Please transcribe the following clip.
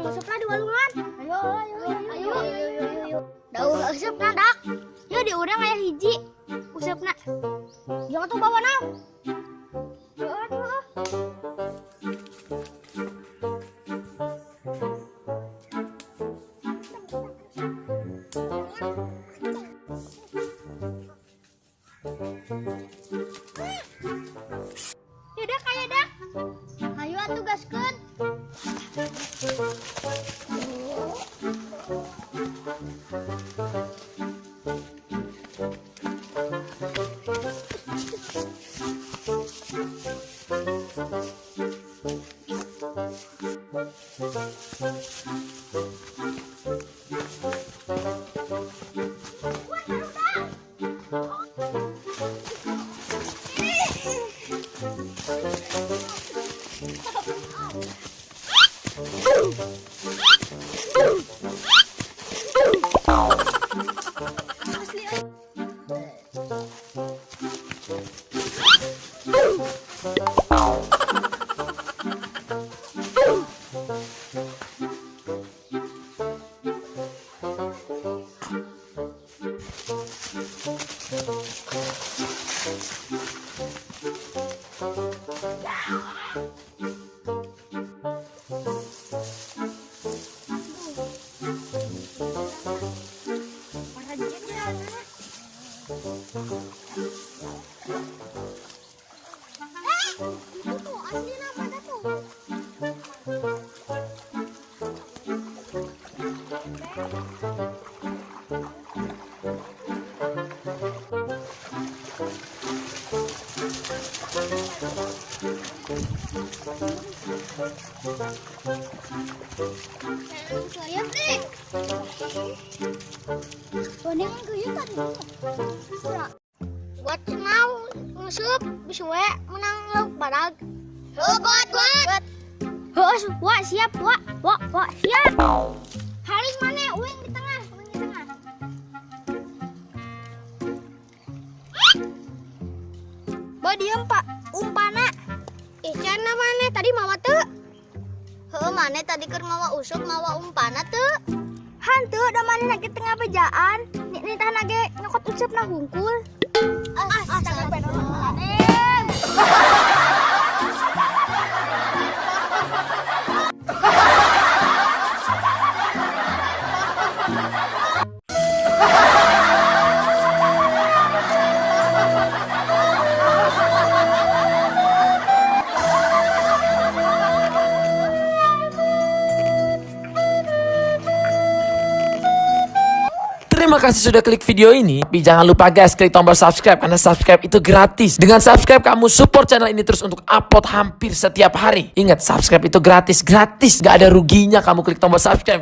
usupna di walungan. Ayo. Daur usupna dak. Yuk di urang aya hiji. Usupna. Jangan tuh bawa naon. Yaudah kayak dak. Ayo atuh gaskeun. Itu tuh asli namanya tuh. Lihat nih. Boneng guyut tadi. Buat mau ngusup bisa we menang lauk badag. Buat. Heus, wa siap, wa siap. Haring mana? Uing di tengah. Ba diem, Pak. Umpana. Ican mana tadi mawa teu? Heuh, mana tadi keur mawa usup, mawa umpana teu? Hantu da mana lagi tengah bejaan. Nitah nage nyokot usupna hungkul. Astagfirullahaladzim. Terima kasih sudah klik video ini. Tapi jangan lupa guys, klik tombol subscribe karena subscribe itu gratis. Dengan subscribe kamu support channel ini terus untuk upload hampir setiap hari. Ingat, subscribe itu gratis. Gak ada ruginya kamu klik tombol subscribe.